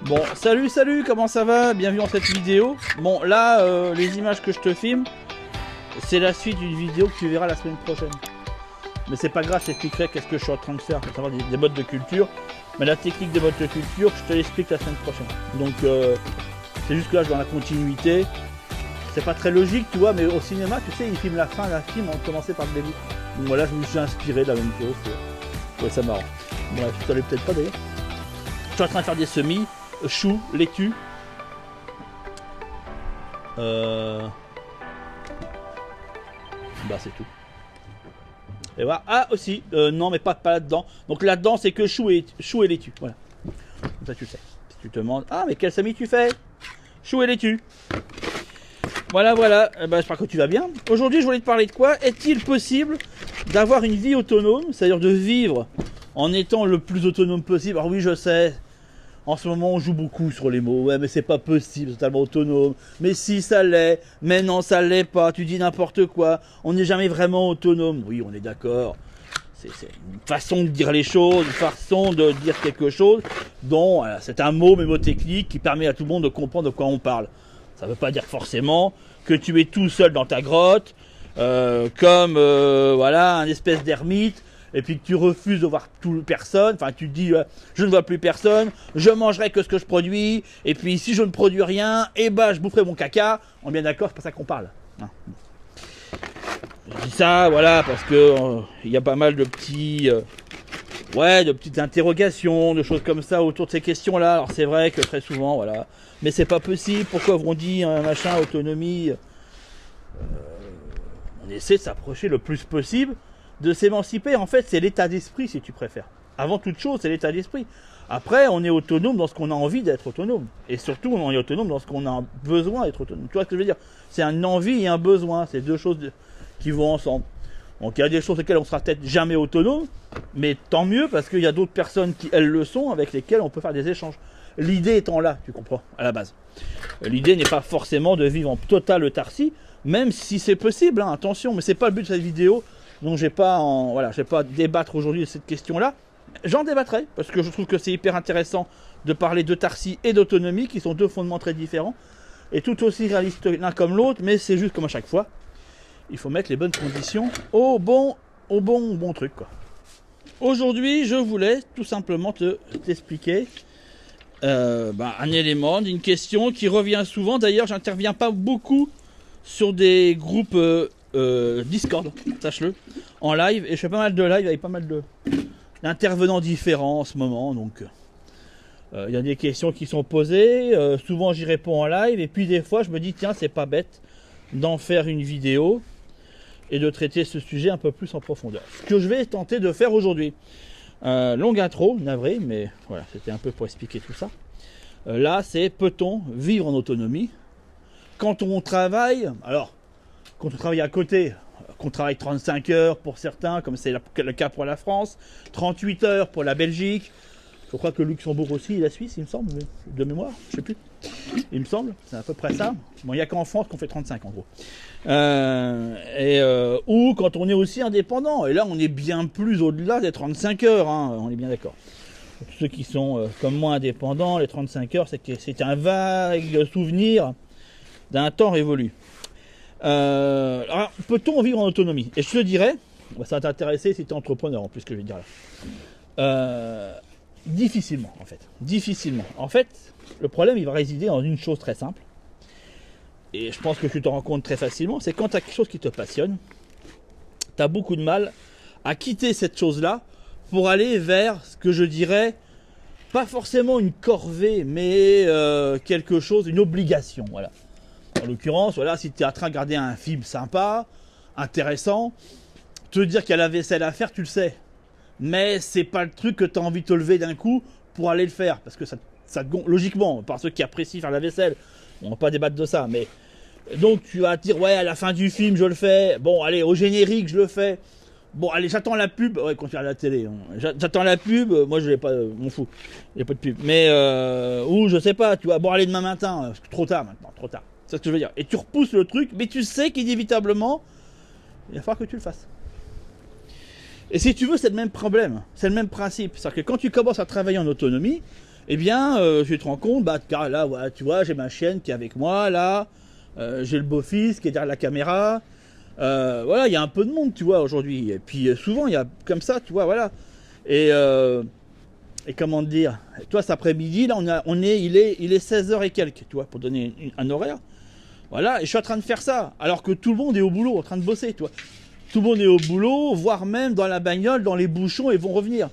Bon, salut, comment ça va? Bienvenue dans cette vidéo. Bon, là, les images que je te filme, c'est la suite d'une vidéo que tu verras la semaine prochaine. Mais c'est pas grave, je t'expliquerai qu'est-ce que je suis en train de faire, pour savoir des modes de culture. Mais la technique des modes de culture, je te l'explique la semaine prochaine. Donc, c'est juste que là, je suis dans la continuité. C'est pas très logique, tu vois, mais au cinéma, tu sais, ils filment la fin d'un film en commençant par le début. Donc voilà, je me suis inspiré de la même chose. Ouais, ça marrant. Bref, tu savais peut-être pas d'ailleurs. Je suis en train de faire des semis, choux, laitue. Bah c'est tout. Et voilà. Ah aussi, non mais pas là-dedans. Donc là-dedans c'est que choux et laitue. Voilà. Comme ça tu le sais. Si tu te demandes, ah mais quel semis tu fais? Choux et laitue. Voilà. J'espère que tu vas bien. Aujourd'hui je voulais te parler de quoi? Est-il possible d'avoir une vie autonome, c'est-à-dire de vivre en étant le plus autonome possible? Alors oui, je sais. En ce moment, on joue beaucoup sur les mots. Ouais, mais c'est pas possible, totalement autonome. Mais si, ça l'est. Mais non, ça l'est pas. Tu dis n'importe quoi. On n'est jamais vraiment autonome. Oui, on est d'accord. C'est une façon de dire les choses, une façon de dire quelque chose dont c'est un mot mémotechnique qui permet à tout le monde de comprendre de quoi on parle. Ça ne veut pas dire forcément que tu es tout seul dans ta grotte, comme voilà, un espèce d'ermite. Et puis que tu refuses de voir toute personne, enfin tu te dis je ne vois plus personne, je mangerai que ce que je produis, et puis si je ne produis rien, eh ben je boufferai mon caca. On est bien d'accord, c'est pas ça qu'on parle. Non. Je dis ça, voilà, parce que il y a pas mal de petits, de petites interrogations, de choses comme ça autour de ces questions-là. Alors c'est vrai que très souvent, voilà, mais c'est pas possible. Pourquoi on dit machin autonomie? On essaie de s'approcher le plus possible. De s'émanciper, en fait, c'est l'état d'esprit, si tu préfères. Avant toute chose, c'est l'état d'esprit. Après, on est autonome dans ce qu'on a envie d'être autonome. Et surtout, on est autonome dans ce qu'on a besoin d'être autonome. Tu vois ce que je veux dire? C'est une envie et un besoin. C'est deux choses qui vont ensemble. Donc, il y a des choses auxquelles on sera peut-être jamais autonome, mais tant mieux, parce qu'il y a d'autres personnes qui, elles, le sont, avec lesquelles on peut faire des échanges. L'idée étant là, tu comprends, à la base. L'idée n'est pas forcément de vivre en totale autarcie, même si c'est possible, hein, attention, mais c'est pas le but de cette vidéo. Donc je vais pas débattre aujourd'hui de cette question-là. J'en débattrai parce que je trouve que c'est hyper intéressant de parler d'autarcie et d'autonomie, qui sont deux fondements très différents et tout aussi réalistes l'un comme l'autre, mais c'est juste comme à chaque fois, il faut mettre les bonnes conditions au bon truc, quoi. Aujourd'hui, je voulais tout simplement t'expliquer un élément d'une question qui revient souvent. D'ailleurs, j'interviens pas beaucoup sur des groupes Discord, sache-le, en live, et je fais pas mal de live avec pas mal d'intervenants différents en ce moment, donc il y a des questions qui sont posées, souvent j'y réponds en live, et puis des fois je me dis tiens, c'est pas bête d'en faire une vidéo et de traiter ce sujet un peu plus en profondeur. Ce que je vais tenter de faire aujourd'hui, longue intro, navré, mais voilà, c'était un peu pour expliquer tout ça. Là, c'est peut-on vivre en autonomie quand on travaille? Alors, quand on travaille à côté, qu'on travaille 35 heures pour certains, comme c'est le cas pour la France, 38 heures pour la Belgique, je crois que le Luxembourg aussi, et la Suisse, il me semble, de mémoire, je sais plus, il me semble, c'est à peu près ça. Bon, il n'y a qu'en France qu'on fait 35 en gros. Ou quand on est aussi indépendant, et là on est bien plus au-delà des 35 heures, hein, on est bien d'accord. Pour tous ceux qui sont comme moi indépendants, les 35 heures, c'est un vague souvenir d'un temps révolu. Alors, peut-on vivre en autonomie? Et je te dirais, ça va t'intéresser si tu es entrepreneur en plus, que je vais te dire là. Difficilement, en fait. Difficilement. En fait, le problème, il va résider dans une chose très simple. Et je pense que tu t'en rends compte très facilement. C'est quand tu as quelque chose qui te passionne, tu as beaucoup de mal à quitter cette chose-là pour aller vers ce que je dirais, pas forcément une corvée, mais quelque chose, une obligation. Voilà. En l'occurrence, voilà, si tu es en train de regarder un film sympa, intéressant, te dire qu'il y a la vaisselle à faire, tu le sais. Mais c'est pas le truc que tu as envie de te lever d'un coup pour aller le faire. Parce que ça te gonfle, logiquement, par ceux qui apprécient faire la vaisselle, on va pas débattre de ça. Mais donc tu vas te dire, ouais, à la fin du film, je le fais. Bon, allez, au générique, je le fais. Bon, allez, j'attends la pub. Ouais, quand tu regardes la télé, hein. J'attends la pub. Moi, je l'ai pas, m'en fous. Il n'y a pas de pub. Mais, ou je sais pas, tu vois, bon, allez, demain matin. Trop tard maintenant, trop tard. C'est ce que je veux dire. Et tu repousses le truc, mais tu sais qu'inévitablement, il va falloir que tu le fasses. Et si tu veux, c'est le même problème. C'est le même principe. C'est-à-dire que quand tu commences à travailler en autonomie, eh bien, tu te rends compte, bah, car là, voilà, tu vois, j'ai ma chienne qui est avec moi, là, j'ai le beau-fils qui est derrière la caméra, voilà, il y a un peu de monde, tu vois, aujourd'hui. Et puis, souvent, il y a comme ça, tu vois, voilà. Et comment te dire, toi, cet après-midi, là, il est 16h et quelques, tu vois, pour donner un horaire. Voilà, et je suis en train de faire ça, alors que tout le monde est au boulot, en train de bosser, tu vois. Tout le monde est au boulot, voire même dans la bagnole, dans les bouchons, et vont revenir.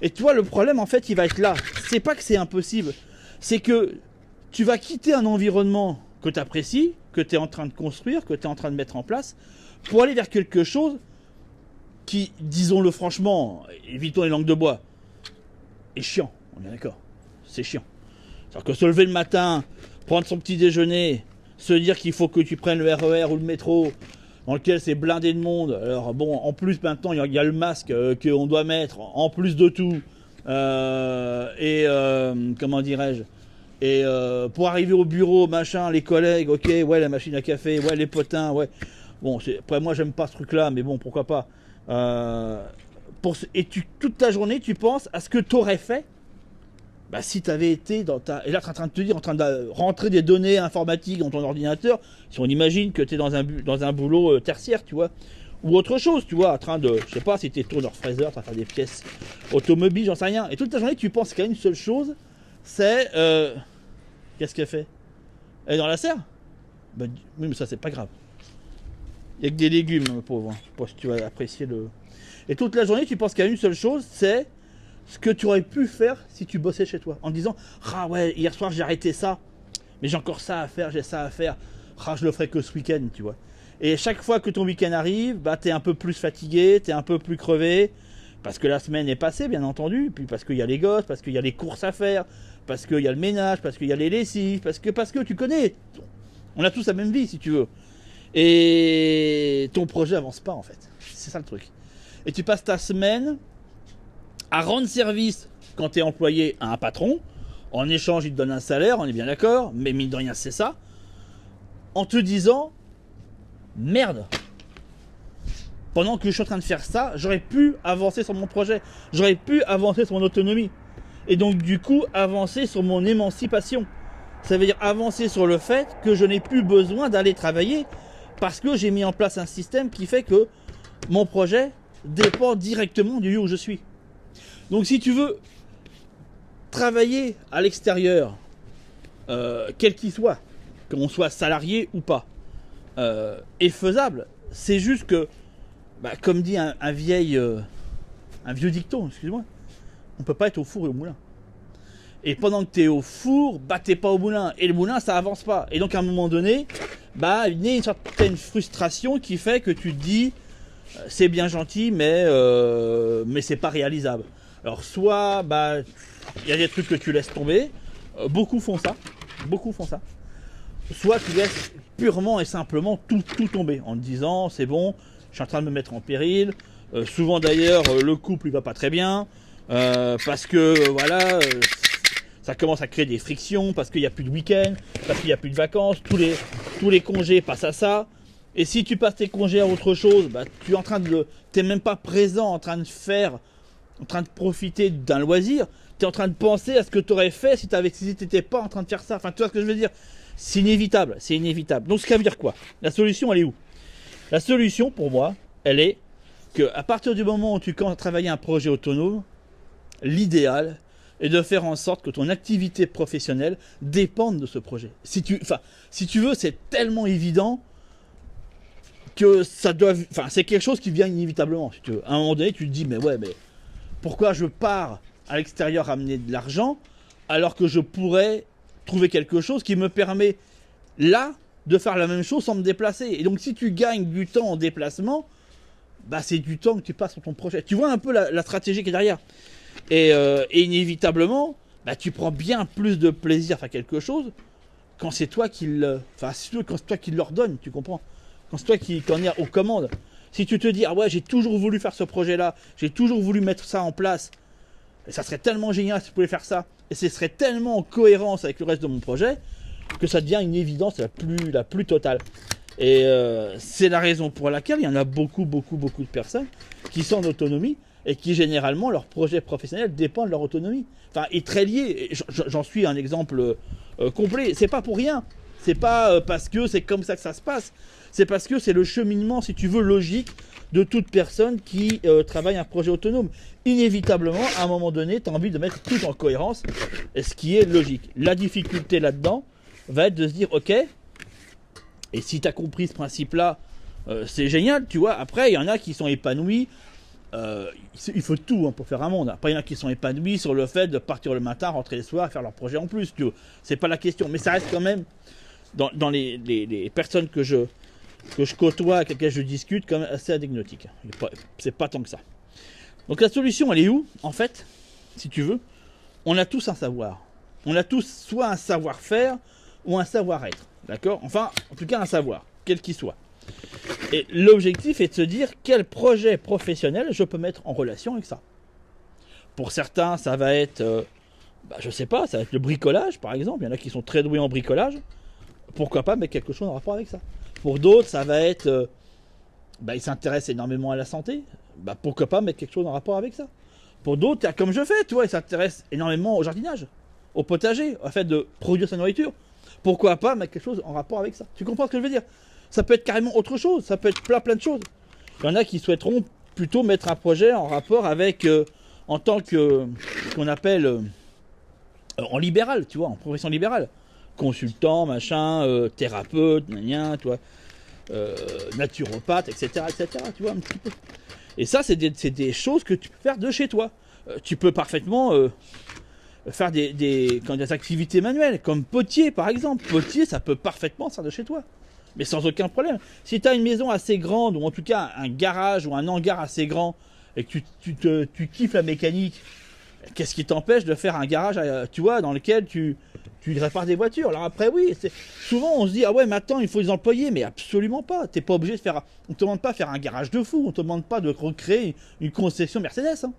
Et tu vois, le problème, en fait, il va être là. C'est pas que c'est impossible, c'est que tu vas quitter un environnement que tu apprécies, que tu es en train de construire, que tu es en train de mettre en place, pour aller vers quelque chose qui, disons-le franchement, évitons les langues de bois, est chiant, on est d'accord. C'est chiant. C'est-à-dire que se lever le matin, prendre son petit déjeuner, se dire qu'il faut que tu prennes le RER ou le métro, dans lequel c'est blindé de monde. Alors bon, en plus maintenant, il y a le masque qu'on doit mettre, en plus de tout. Comment dirais-je, et pour arriver au bureau, machin, les collègues, ok, ouais, la machine à café, ouais, les potins, ouais. Bon, après moi, j'aime pas ce truc-là, mais bon, pourquoi pas. Toute ta journée, tu penses à ce que tu aurais fait. Bah, si tu avais été dans ta... Et là, tu es en train de te dire, en train de rentrer des données informatiques dans ton ordinateur, si on imagine que tu es dans un boulot tertiaire, tu vois, ou autre chose, tu vois, en train de... Je sais pas, si tu es tourneur-fraiseur, tu vas faire des pièces automobiles, j'en sais rien. Et toute ta journée, tu penses qu'à une seule chose, c'est... Qu'est-ce qu'elle fait? Elle est dans la serre? Bah, oui, mais ça, c'est pas grave. Il y a que des légumes, pauvre. Hein. Je sais pas si tu vas apprécier le... Et toute la journée, tu penses qu'à une seule chose, c'est... ce que tu aurais pu faire si tu bossais chez toi. En disant, ah ouais, hier soir j'ai arrêté ça, mais j'ai encore ça à faire, j'ai ça à faire. Ah, je le ferai que ce week-end, tu vois. Et chaque fois que ton week-end arrive, bah, t'es un peu plus fatigué, t'es un peu plus crevé, parce que la semaine est passée, bien entendu, puis parce qu'il y a les gosses, parce qu'il y a les courses à faire, parce qu'il y a le ménage, parce qu'il y a les lessives, parce que tu connais. On a tous la même vie, si tu veux. Et ton projet avance pas, en fait. C'est ça le truc. Et tu passes ta semaine à rendre service quand tu es employé à un patron. En échange, il te donne un salaire, on est bien d'accord, mais mine de rien, c'est ça. En te disant, merde, pendant que je suis en train de faire ça, j'aurais pu avancer sur mon projet, j'aurais pu avancer sur mon autonomie. Et donc, du coup, avancer sur mon émancipation. Ça veut dire avancer sur le fait que je n'ai plus besoin d'aller travailler parce que j'ai mis en place un système qui fait que mon projet dépend directement du lieu où je suis. Donc si tu veux travailler à l'extérieur, quel qu'il soit, qu'on soit salarié ou pas, est faisable. C'est juste que, bah, comme dit un vieux dicton, excuse-moi, on peut pas être au four et au moulin. Et pendant que tu es au four, bah t'es pas au moulin. Et le moulin, ça avance pas. Et donc à un moment donné, bah il y a une certaine frustration qui fait que tu te dis, c'est bien gentil, mais c'est pas réalisable. Alors soit, bah, il y a des trucs que tu laisses tomber, beaucoup font ça, soit tu laisses purement et simplement tout tomber, en te disant, c'est bon, je suis en train de me mettre en péril, souvent d'ailleurs, le couple il va pas très bien, parce que, voilà, ça commence à créer des frictions, parce qu'il n'y a plus de week-end, parce qu'il n'y a plus de vacances, tous les congés passent à ça, et si tu passes tes congés à autre chose, bah, t'es même pas présent en train de profiter d'un loisir, tu es en train de penser à ce que tu aurais fait si tu n'étais pas en train de faire ça. Enfin, tu vois ce que je veux dire? C'est inévitable, c'est inévitable. Donc, ça veut dire quoi? La solution, elle est où? La solution, pour moi, elle est qu'à partir du moment où tu commences à travailler un projet autonome, l'idéal est de faire en sorte que ton activité professionnelle dépende de ce projet. Si tu veux, c'est tellement évident que c'est quelque chose qui vient inévitablement, si tu veux. À un moment donné, tu te dis, mais pourquoi je pars à l'extérieur amener de l'argent alors que je pourrais trouver quelque chose qui me permet là de faire la même chose sans me déplacer. Et donc si tu gagnes du temps en déplacement, bah c'est du temps que tu passes sur ton projet. Tu vois un peu la stratégie qui est derrière. Et inévitablement, bah, tu prends bien plus de plaisir à faire quelque chose quand c'est toi qui quand c'est toi qui l'ordonne, tu comprends? Quand c'est toi qui en es aux commandes. Si tu te dis, ah ouais, j'ai toujours voulu faire ce projet-là, j'ai toujours voulu mettre ça en place, et ça serait tellement génial si je pouvais faire ça, et ce serait tellement en cohérence avec le reste de mon projet, que ça devient une évidence la plus totale. Et c'est la raison pour laquelle il y en a beaucoup de personnes qui sont en autonomie, et qui généralement, leur projet professionnel dépend de leur autonomie. Enfin, est très lié. J'en suis un exemple complet. C'est pas pour rien. C'est pas parce que c'est comme ça que ça se passe. C'est parce que c'est le cheminement, si tu veux, logique de toute personne qui travaille un projet autonome. Inévitablement, à un moment donné, tu as envie de mettre tout en cohérence, ce qui est logique. La difficulté là-dedans va être de se dire, ok, et si tu as compris ce principe-là, c'est génial, tu vois. Après, il y en a qui sont épanouis. Il faut tout pour faire un monde. Après, il y en a qui sont épanouis sur le fait de partir le matin, rentrer le soir, faire leur projet en plus. Tu vois. C'est pas la question. Mais ça reste quand même, dans les personnes que je côtoie, avec lesquelles je discute, quand même assez anecdotique. C'est pas tant que ça. Donc la solution, elle est où? En fait, si tu veux, on a tous un savoir. On a tous soit un savoir-faire ou un savoir-être. D'accord? Enfin, en tout cas, un savoir, quel qu'il soit. Et l'objectif est de se dire quel projet professionnel je peux mettre en relation avec ça. Pour certains, ça va être, je sais pas, ça va être le bricolage, par exemple. Il y en a qui sont très doués en bricolage. Pourquoi pas mettre quelque chose en rapport avec ça? Pour d'autres, ça va être, ils s'intéressent énormément à la santé. Pourquoi pas mettre quelque chose en rapport avec ça? Pour d'autres, comme je fais, tu vois, ils s'intéressent énormément au jardinage, au potager, au fait de produire sa nourriture. Pourquoi pas mettre quelque chose en rapport avec ça? Tu comprends ce que je veux dire? Ça peut être carrément autre chose, ça peut être plein de choses. Il y en a qui souhaiteront plutôt mettre un projet en rapport avec, en tant que, ce qu'on appelle, en libéral, tu vois, en profession libérale. Consultant, machin, thérapeute, tu vois, naturopathe, etc., tu vois, un petit peu. Et ça, c'est des choses que tu peux faire de chez toi. Tu peux parfaitement faire des activités manuelles, comme potier, par exemple. Potier, ça peut parfaitement se faire de chez toi, mais sans aucun problème. Si tu as une maison assez grande, ou en tout cas un garage ou un hangar assez grand, et que tu kiffes la mécanique, qu'est-ce qui t'empêche de faire un garage, tu vois, dans lequel tu répares des voitures? Alors après, oui, souvent on se dit, ah ouais, mais attends, il faut les employer, mais absolument pas. T'es pas obligé de faire, on te demande pas de faire un garage de fou, on te demande pas de recréer une concession Mercedes. Hein.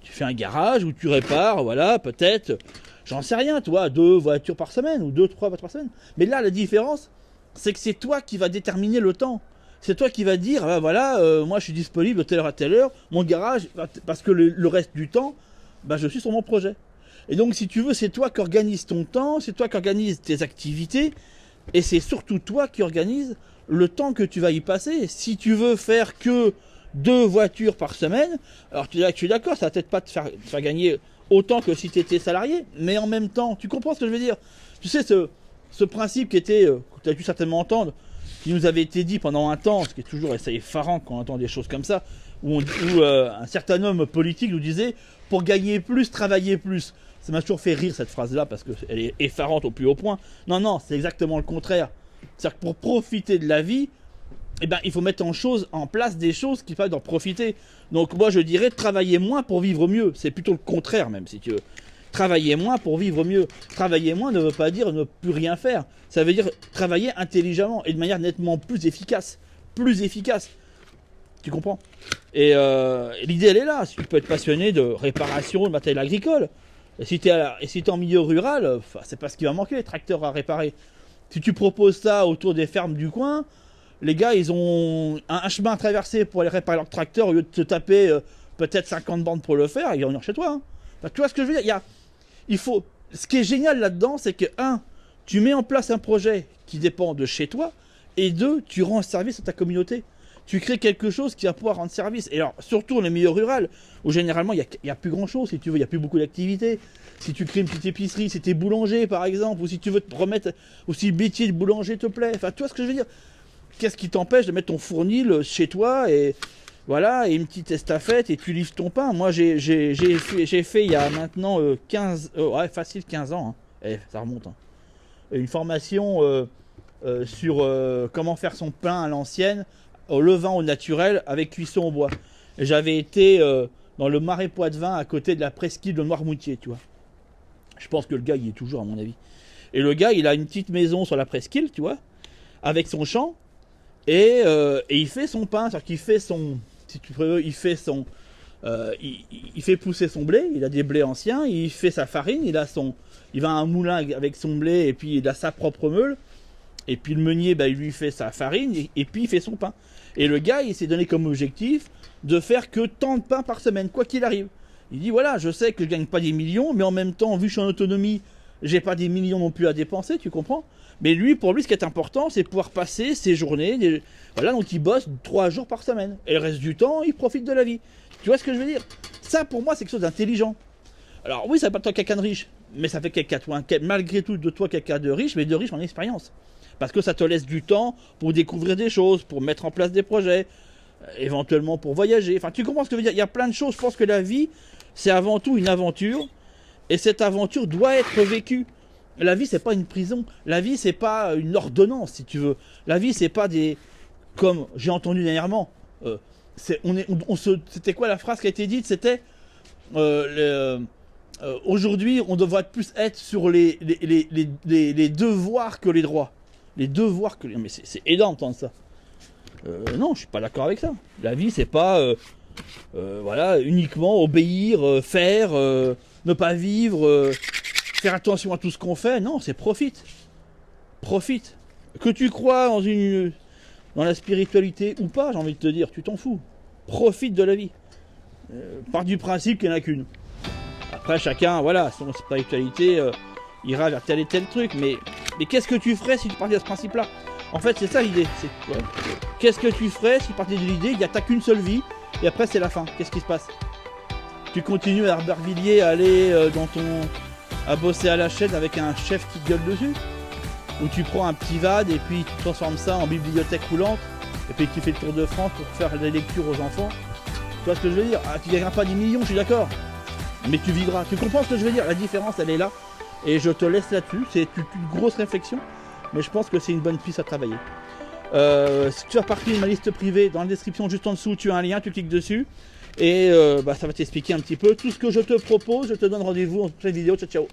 Tu fais un garage où tu répares, voilà, peut-être, j'en sais rien, tu vois, 2 voitures par semaine, ou 2-3 voitures par semaine. Mais là, la différence, c'est que c'est toi qui vas déterminer le temps. C'est toi qui vas dire, moi je suis disponible de telle heure à telle heure, mon garage, parce que le reste du temps, je suis sur mon projet. Et donc, si tu veux, c'est toi qui organise ton temps, c'est toi qui organise tes activités, et c'est surtout toi qui organise le temps que tu vas y passer. Si tu veux faire que 2 voitures par semaine, alors je suis d'accord, ça va peut-être pas te faire gagner autant que si tu étais salarié, mais en même temps, tu comprends ce que je veux dire? Tu sais, ce principe qui était, que tu as dû certainement entendre, qui nous avait été dit pendant un temps, ce qui est toujours assez effarant quand on entend des choses comme ça, où un certain homme politique nous disait, pour gagner plus, travailler plus. Ça m'a toujours fait rire cette phrase-là, parce qu'elle est effarante au plus haut point. Non, c'est exactement le contraire. C'est-à-dire que pour profiter de la vie, il faut mettre en place des choses qui permettent d'en profiter. Donc moi je dirais travailler moins pour vivre mieux. C'est plutôt le contraire même, si tu veux. Travailler moins pour vivre mieux. Travailler moins ne veut pas dire ne plus rien faire. Ça veut dire travailler intelligemment et de manière nettement plus efficace. Plus efficace. Tu comprends? Et l'idée elle est là. Si tu peux être passionné de réparation de matériel agricole, et si tu es en milieu rural, c'est pas ce qui va manquer, les tracteurs à réparer. Si tu proposes ça autour des fermes du coin, les gars ils ont un chemin à traverser pour aller réparer leur tracteur, au lieu de te taper peut-être 50 bandes pour le faire, ils vont venir chez toi. Hein. Tu vois ce que je veux dire? Ce qui est génial là-dedans, c'est que 1, tu mets en place un projet qui dépend de chez toi, et 2, tu rends service à ta communauté. Tu crées quelque chose qui va pouvoir rendre service. Et alors, surtout dans les milieux ruraux, où généralement, il n'y a plus grand-chose, si tu veux, il n'y a plus beaucoup d'activités. Si tu crées une petite épicerie, si tu es boulanger, par exemple, ou si tu veux te remettre, ou si le métier de boulanger te plaît. Enfin, tu vois ce que je veux dire? Qu'est-ce qui t'empêche de mettre ton fournil chez toi, et voilà, et une petite estafette, et tu livres ton pain? Moi, j'ai fait il y a maintenant 15 ans, hein. Ça remonte, hein. Une formation sur comment faire son pain à l'ancienne, au levain au naturel, avec cuisson au bois. Et j'avais été dans le Marais Poitevin, à côté de la presqu'île de Noirmoutier, tu vois. Je pense que le gars, il y est toujours, à mon avis. Et le gars, il a une petite maison sur la presqu'île, tu vois, avec son champ, et il fait son pain, c'est-à-dire qu'il fait son, si tu veux, il fait pousser son blé, il a des blés anciens, il fait sa farine, il va à un moulin avec son blé, et puis il a sa propre meule, et puis le meunier, il lui fait sa farine, et puis il fait son pain. Et le gars, il s'est donné comme objectif de faire que tant de pains par semaine, quoi qu'il arrive. Il dit voilà, je sais que je gagne pas des millions, mais en même temps, vu que je suis en autonomie, j'ai pas des millions non plus à dépenser, tu comprends? Mais lui, pour lui, ce qui est important, c'est pouvoir passer ses journées. Voilà, donc il bosse 3 jours par semaine. Et le reste du temps, il profite de la vie. Tu vois ce que je veux dire? Ça, pour moi, c'est quelque chose d'intelligent. Alors oui, ça fait pas de toi quelqu'un de riche, mais ça fait malgré tout de toi quelqu'un de riche, mais de riche en expérience. Parce que ça te laisse du temps pour découvrir des choses, pour mettre en place des projets, éventuellement pour voyager. Enfin, tu comprends ce que je veux dire? Il y a plein de choses. Je pense que la vie, c'est avant tout une aventure. Et cette aventure doit être vécue. La vie, c'est pas une prison. La vie, c'est pas une ordonnance, si tu veux. La vie, c'est pas des... Comme j'ai entendu dernièrement. C'était quoi la phrase qui a été dite? C'était... aujourd'hui, on devrait plus être sur les devoirs que les droits. Les devoirs que les... Mais c'est énorme d'entendre ça. Non, je suis pas d'accord avec ça. La vie, c'est pas voilà, uniquement obéir, faire, ne pas vivre, faire attention à tout ce qu'on fait. Non, c'est profite. Profite. Que tu crois dans la spiritualité ou pas, j'ai envie de te dire, tu t'en fous. Profite de la vie. Part du principe qu'il n'y en a qu'une. Après, chacun, voilà, son spiritualité ira vers tel et tel truc. Mais qu'est-ce que tu ferais si tu partais de ce principe-là? En fait, c'est ça l'idée. Qu'est-ce que tu ferais si tu partais de l'idée qu'il n'y a qu'une seule vie et après c'est la fin? Qu'est-ce qui se passe? Tu continues à Aubervilliers à aller à bosser à la chaîne avec un chef qui te gueule dessus? Ou tu prends un petit VAD et puis tu transformes ça en bibliothèque roulante et puis tu fais le tour de France pour faire des lectures aux enfants? Tu vois ce que je veux dire? Tu ne gagneras pas des millions, je suis d'accord. Mais tu vivras. Tu comprends ce que je veux dire? La différence, elle est là. Et je te laisse là-dessus. C'est une grosse réflexion. Mais je pense que c'est une bonne piste à travailler. Si tu fais partie de ma liste privée, dans la description juste en dessous, tu as un lien, tu cliques dessus. Et ça va t'expliquer un petit peu tout ce que je te propose. Je te donne rendez-vous dans une prochaine vidéo. Ciao, ciao.